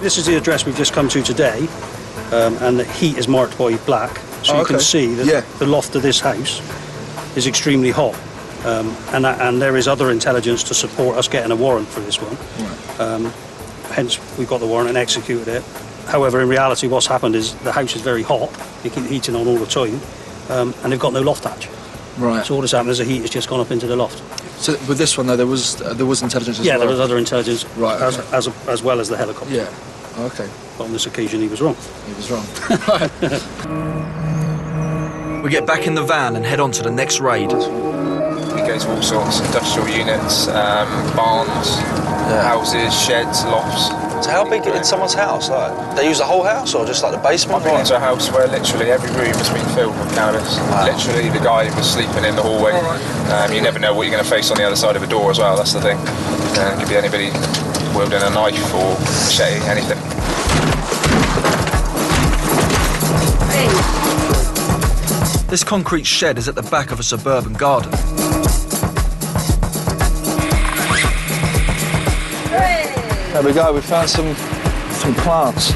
This is the address we've just come to today, and the heat is marked by black, so you can see that the loft of this house is extremely hot, and there is other intelligence to support us getting a warrant for this one. Right. Hence, we got the warrant and executed it. However, in reality, what's happened is the house is very hot. They keep heating on all the time, and they've got no loft hatch. Right. So all that's happened is the heat has just gone up into the loft. So with this one, though, there was intelligence as well? Yeah, there was other intelligence, right, okay. as well as the helicopter. Yeah, okay. But on this occasion, he was wrong. He was wrong. We get back in the van and head on to the next raid. We go to all sorts, industrial units, barns, houses, sheds, lofts. So how big is someone's house? Like, they use the whole house or just like the basement? I've been into a house where literally every room has been filled with cannabis. Wow. Literally, the guy was sleeping in the hallway. You never know what you're going to face on the other side of a door as well, that's the thing. It could be anybody wielding a knife or machete, anything. This concrete shed is at the back of a suburban garden. There we go, we found some plants.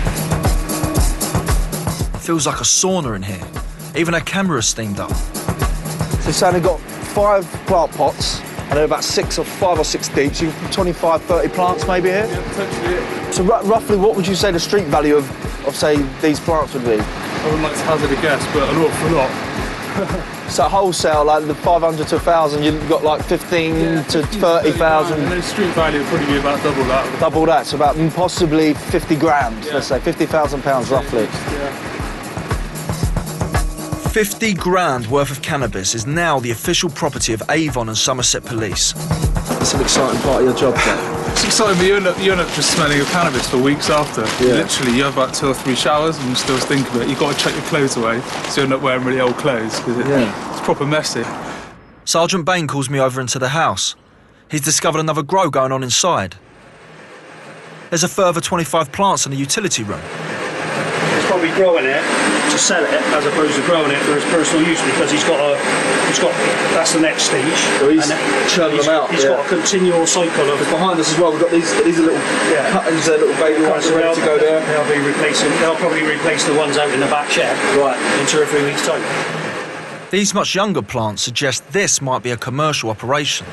Feels like a sauna in here. Even our camera's steamed up. So it's only got 5 plant pots, and they're about 5 or 6 deep, so you can put 25, 30 plants maybe here? Yeah, potentially. So roughly what would you say the street value of say, these plants would be? I wouldn't like to hazard a guess, but an awful lot. So wholesale, like the 500 to 1,000, you've got like 15 to 30,000. And then street value would probably be about double that. Double that, so about possibly 50 grand, let's say, £50,000 roughly. Yeah. 50 grand worth of cannabis is now the official property of Avon and Somerset Police. It's an exciting part of your job, though. It's exciting, but you end up just smelling of cannabis for weeks after. Yeah. Literally, you have about 2 or 3 showers and you still stink of it. You've got to chuck your clothes away, so you end up wearing really old clothes, because it's proper messy. Sergeant Bain calls me over into the house. He's discovered another grow going on inside. There's a further 25 plants in the utility room. He's probably growing it to sell it as opposed to growing it for his personal use, because that's the next stage. So he's churning them out. He's got a continual cycle of. Behind us as well, we've got these little cuttings there, little baby ones ready to go there. They'll probably replace the ones out in the back shed in 2 or 3 weeks' time. These much younger plants suggest this might be a commercial operation.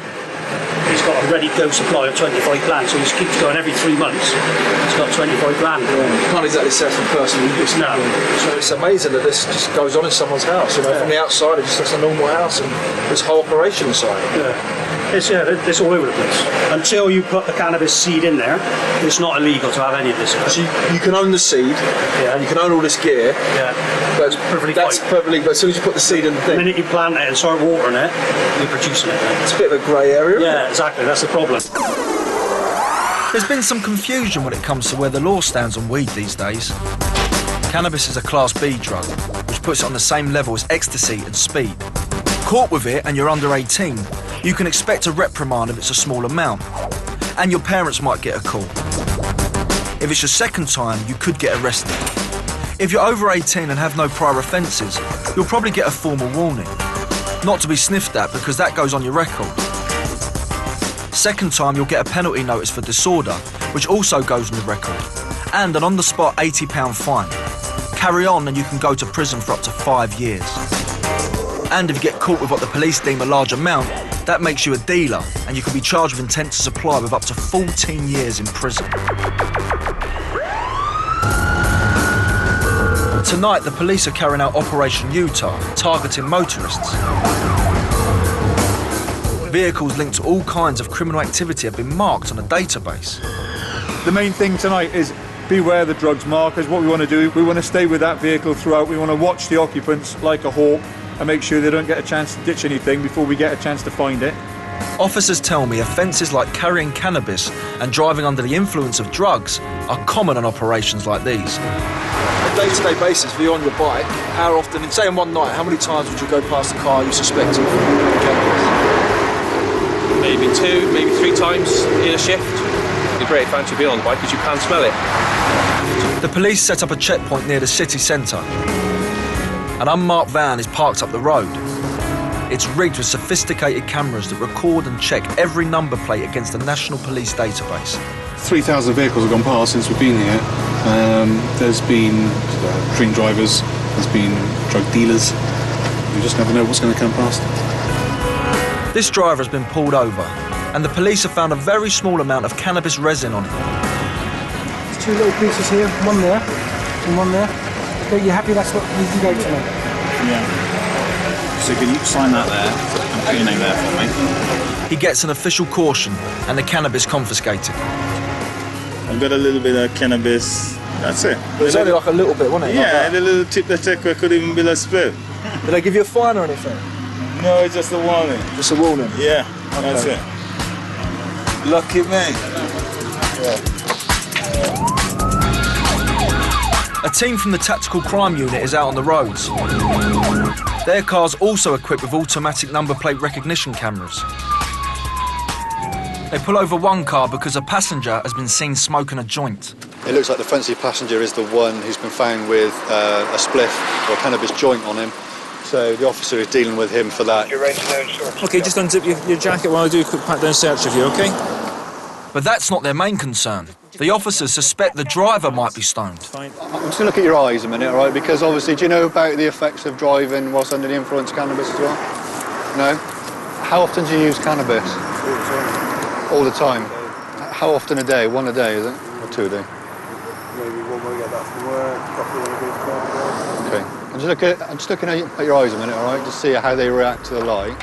He's got a ready-go supply of 25 plants, so he keeps going every 3 months. He's got 25 plants. You can't exactly say it's from personal use. No. So it's amazing that this just goes on in someone's house. You know, from the outside, it's just a normal house, and this whole operation inside. It's all over the place. Until you put the cannabis seed in there, it's not illegal to have any of this. So you can own the seed, you can own all this gear, but that's perfectly. But as soon as you put the seed in the thing, the minute you plant it and start watering it, you're producing it. It's a bit of a grey area. Yeah, exactly. That's the problem. There's been some confusion when it comes to where the law stands on weed these days. Cannabis is a Class B drug, which puts it on the same level as ecstasy and speed. Caught with it and you're under 18, you can expect a reprimand if it's a small amount, and your parents might get a call. If it's your second time, you could get arrested. If you're over 18 and have no prior offences, you'll probably get a formal warning. Not to be sniffed at, because that goes on your record. Second time, you'll get a penalty notice for disorder, which also goes on your record, and an on-the-spot £80 fine. Carry on and you can go to prison for up to 5 years. And if you get caught with what the police deem a large amount, that makes you a dealer, and you can be charged with intent to supply with up to 14 years in prison. Tonight, the police are carrying out Operation Utah, targeting motorists. Vehicles linked to all kinds of criminal activity have been marked on a database. The main thing tonight is beware the drugs markers. What we want to do, we want to stay with that vehicle throughout. We want to watch the occupants like a hawk and make sure they don't get a chance to ditch anything before we get a chance to find it. Officers tell me offences like carrying cannabis and driving under the influence of drugs are common on operations like these. On a day-to-day basis, if you're on your bike, how often, say in one night, how many times would you go past a car you suspect of cannabis? Maybe 2, maybe 3 times in a shift. It's a great advantage to be on the bike because you can smell it. The police set up a checkpoint near the city centre. An unmarked van is parked up the road. It's rigged with sophisticated cameras that record and check every number plate against the National Police database. 3,000 vehicles have gone past since we've been here. There's been drink drivers, there's been drug dealers. You just never know what's going to come past. This driver has been pulled over, and the police have found a very small amount of cannabis resin on him. There's 2 little pieces here, one there and one there. Are you happy that's what you can go to now? Yeah. So can you sign that there and put your name there for me? He gets an official caution and the cannabis confiscated. I've got a little bit of cannabis, that's it. It was only like a little bit, wasn't it? Yeah, and a little tip they take where could even be a split. Did they give you a fine or anything? No, it's just a warning. Just a warning? Yeah, that's it. Lucky me. A team from the Tactical Crime Unit is out on the roads. Their car's also equipped with automatic number plate recognition cameras. They pull over one car because a passenger has been seen smoking a joint. It looks like the front seat passenger is the one who's been found with a spliff or a cannabis joint on him. So the officer is dealing with him for that. OK, just unzip your jacket while I do a quick pat-down search of you, OK? But that's not their main concern. The officers suspect the driver might be stoned. I'm just going to look at your eyes a minute, all right? Because obviously, do you know about the effects of driving whilst under the influence of cannabis as well? No? How often do you use cannabis? All the time. How often a day? 1 a day, is it? Or 2 a day? Maybe one when we get back from work, coffee when we go to OK. I'm just looking at your eyes a minute, all right? Just see how they react to the light.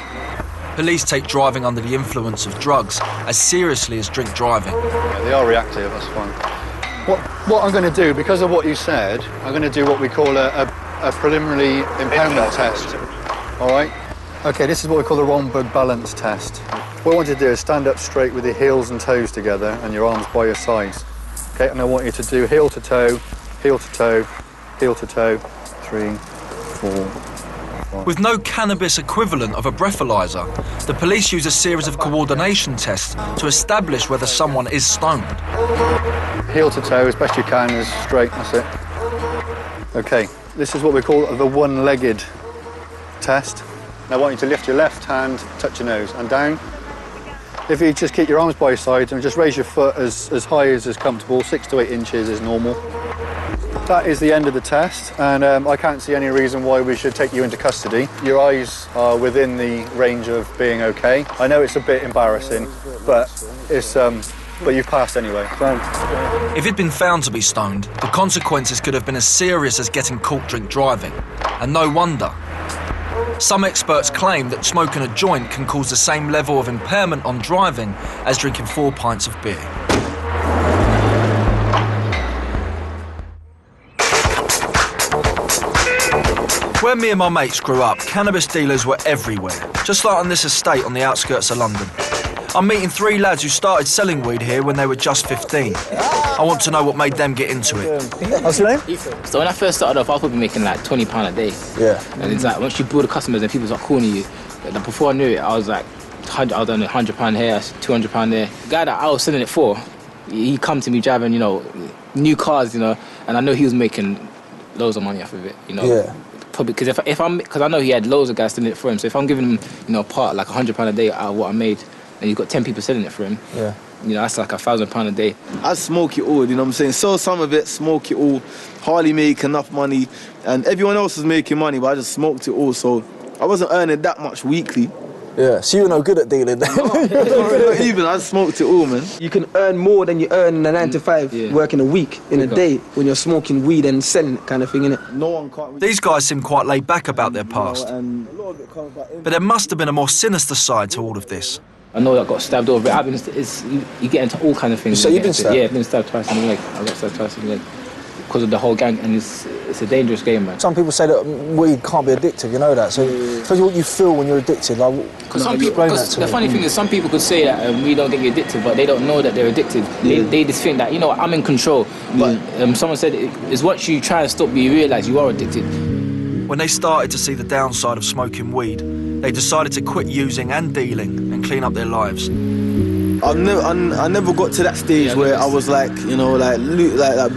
Police take driving under the influence of drugs as seriously as drink driving. Yeah, they are reactive, that's fine. What I'm going to do, because of what you said, I'm going to do what we call a preliminary impairment test. All right? OK, this is what we call the Romberg balance test. What I want you to do is stand up straight with your heels and toes together and your arms by your sides. OK, and I want you to do heel to toe, heel to toe, heel to toe, 3, 4... With no cannabis equivalent of a breathalyzer, the police use a series of coordination tests to establish whether someone is stoned. Heel to toe as best you can, as straight, that's it. OK, this is what we call the one-legged test. Now I want you to lift your left hand, touch your nose, and down. If you just keep your arms by your sides and just raise your foot as high as is comfortable, 6 to 8 inches is normal. That is the end of the test, and I can't see any reason why we should take you into custody. Your eyes are within the range of being OK. I know it's a bit embarrassing, but you've passed anyway. If he'd been found to be stoned, the consequences could have been as serious as getting caught drink driving, and no wonder. Some experts claim that smoking a joint can cause the same level of impairment on driving as drinking 4 pints of beer. Where me and my mates grew up, cannabis dealers were everywhere, just like on this estate on the outskirts of London. I'm meeting 3 lads who started selling weed here when they were just 15. I want to know what made them get into it. What's your name? So when I first started off, I was probably making like £20 a day. Yeah. And it's like, once you build the customers and people start calling you, before I knew it, I was like, I was on £100 here, £200 there. The guy that I was selling it for, he come to me driving, new cars, and I know he was making loads of money off of it, Yeah. Probably because I know he had loads of guys selling it for him. So if I'm giving him, a part like £100 a day out of what I made, and you've got 10 people selling it for him, yeah, that's like £1,000 a day. I smoke it all, you know what I'm saying? Sell some of it, smoke it all, hardly make enough money, and everyone else was making money, but I just smoked it all, so I wasn't earning that much weekly. Yeah, so you were no good at dealing then. Not even, I smoked it all, man. You can earn more than you earn in a 9 to 5, working a week, in a day, when you're smoking weed and selling it kind of thing, innit? No one can't... These guys seem quite laid back about their past. But there must have been a more sinister side to all of this. I know I got stabbed over it. You get into all kinds of things. So you've been stabbed? Yeah, I've been stabbed twice in the leg. I got stabbed twice in the leg. Because of the whole gang, and it's a dangerous game, man. Some people say that weed can't be addictive, you know that. So tell you what you feel when you're addicted. The funny thing is, some people could say that we don't get you addicted, but they don't know that they're addicted. They just think that, I'm in control. But someone said it's once you try and stop, you realise you are addicted. When they started to see the downside of smoking weed, they decided to quit using and dealing and clean up their lives. I never got to that stage where I was like, you know, like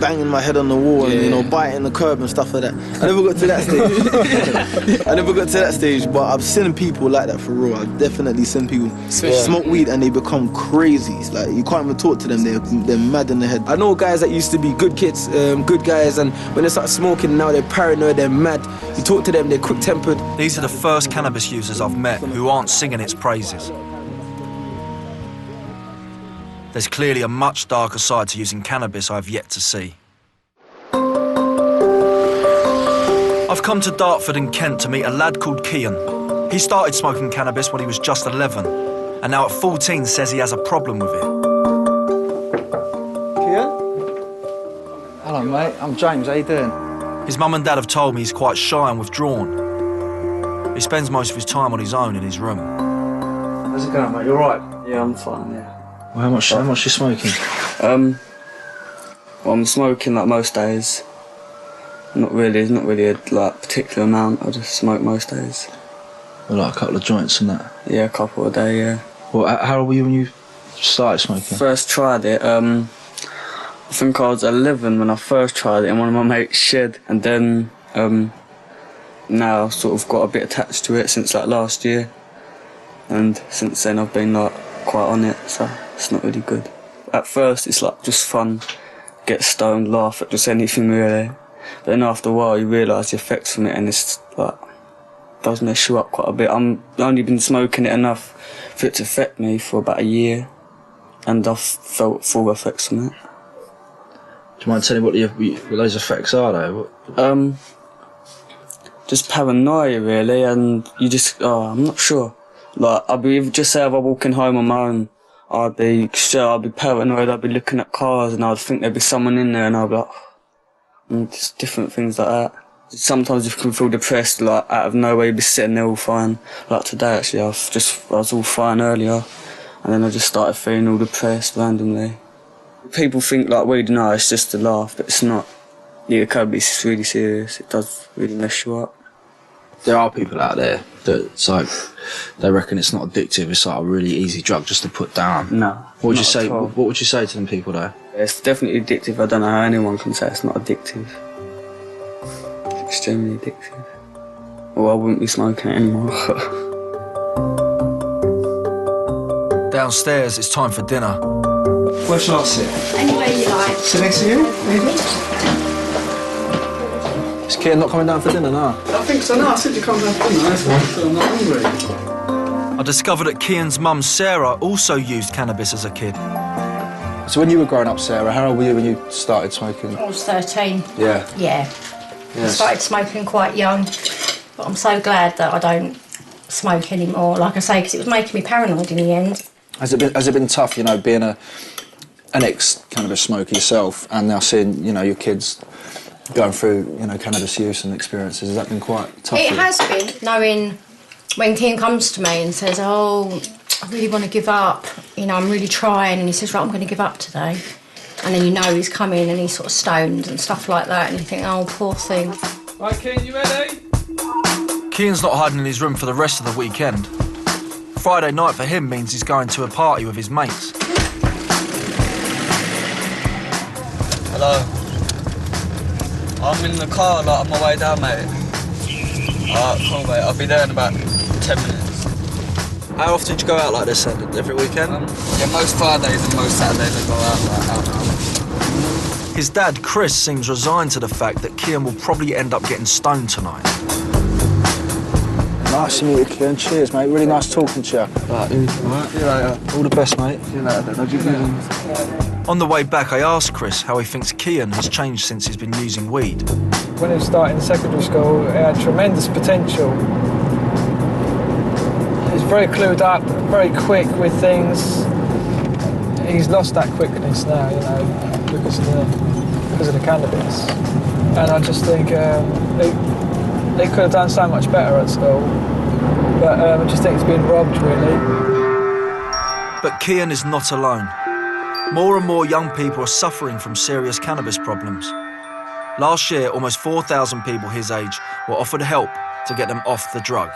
banging my head on the wall and, you know, biting the curb and stuff like that. I never got to that stage. I never got to that stage, but I've seen people like that for real. I've definitely seen people smoke weed and they become crazy. It's like, you can't even talk to them, they're mad in the head. I know guys that used to be good kids, good guys, and when they start smoking now they're paranoid, they're mad. You talk to them, they're quick-tempered. These are the first cannabis users I've met who aren't singing its praises. There's clearly a much darker side to using cannabis I've yet to see. I've come to Dartford in Kent to meet a lad called Kian. He started smoking cannabis when he was just 11, and now at 14 says he has a problem with it. Kian? Hello mate, I'm James, how you doing? His mum and dad have told me he's quite shy and withdrawn. He spends most of his time on his own in his room. How's it going mate, you alright? Yeah, I'm fine, yeah. Well, how much you smoking? Well, I'm smoking like most days. Not really a like particular amount. I just smoke most days. Well, like a couple of joints and that. Yeah, a couple a day. Yeah. Well, how old were you when you started smoking? First tried it. I think I was 11 when I first tried it in one of my mates' shed, and then now I've sort of got a bit attached to it since like last year, and since then I've been like quite on it, so it's not really good. At first it's like just fun, get stoned, laugh at just anything really, but then after a while you realise the effects from it, and it's like does mess you up quite a bit. I've only been smoking it enough for it to affect me for about a year, and I've felt full effects from it. Do you mind telling me what those effects are though? Just paranoia really, and you just I'm not sure. Like, just say if I'm walking home on my own, I'd be paranoid, I'd be looking at cars and I'd think there'd be someone in there, and I'd be like, and just different things like that. Sometimes you can feel depressed, like out of nowhere, you'd be sitting there all fine. Like today actually, I was all fine earlier, and then I just started feeling all depressed randomly. People think like weed, no, it's just a laugh, but it's not. Yeah, cannabis is really serious, it does really mess you up. There are people out there that like they reckon it's not addictive. It's like a really easy drug just to put down. No. What would you say? What would you say to them people though? It's definitely addictive. I don't know how anyone can say it's not addictive. It's extremely addictive. Well, I wouldn't be smoking it anymore. Downstairs, it's time for dinner. Where shall I sit? Anywhere you like. Sit next to you, maybe? Is Kian not coming down for dinner now? I think so, no. I said you come down for dinner. That's why I'm not hungry. I discovered that Kian's mum, Sarah, also used cannabis as a kid. So when you were growing up, Sarah, how old were you when you started smoking? I was 13. Yeah. Yeah. Yes. I started smoking quite young, but I'm so glad that I don't smoke anymore, like I say, because it was making me paranoid in the end. Has it been tough, you know, being an ex-cannabis smoker yourself and now seeing, you know, your kids going through, you know, cannabis use and experiences? Has that been quite tough? It has been, knowing when Kian comes to me and says, oh, I really want to give up, you know, I'm really trying, and he says, right, I'm going to give up today. And then you know he's coming and he's sort of stoned and stuff like that, and you think, oh, poor thing. Right, Kian, you ready? Kian's not hiding in his room for the rest of the weekend. Friday night for him means he's going to a party with his mates. Hello. I'm in the car, like, on my way down, mate. Alright, cool, mate. I'll be there in about 10 minutes. How often do you go out like this, every weekend? Yeah, most Fridays and most Saturdays I go out, like, His dad, Chris, seems resigned to the fact that Kian will probably end up getting stoned tonight. Nice to meet you, Kian. Cheers, mate. Really nice talking to you. Right, see you later. All the best, mate. See you later. On the way back, I asked Chris how he thinks Kian has changed since he's been using weed. When he started in secondary school, he had tremendous potential. He's very clued up, very quick with things. He's lost that quickness now, you know, because of the cannabis. And I just think they could have done so much better at school, but I just think he's been robbed, really. But Kian is not alone. More and more young people are suffering from serious cannabis problems. Last year, almost 4,000 people his age were offered help to get them off the drug.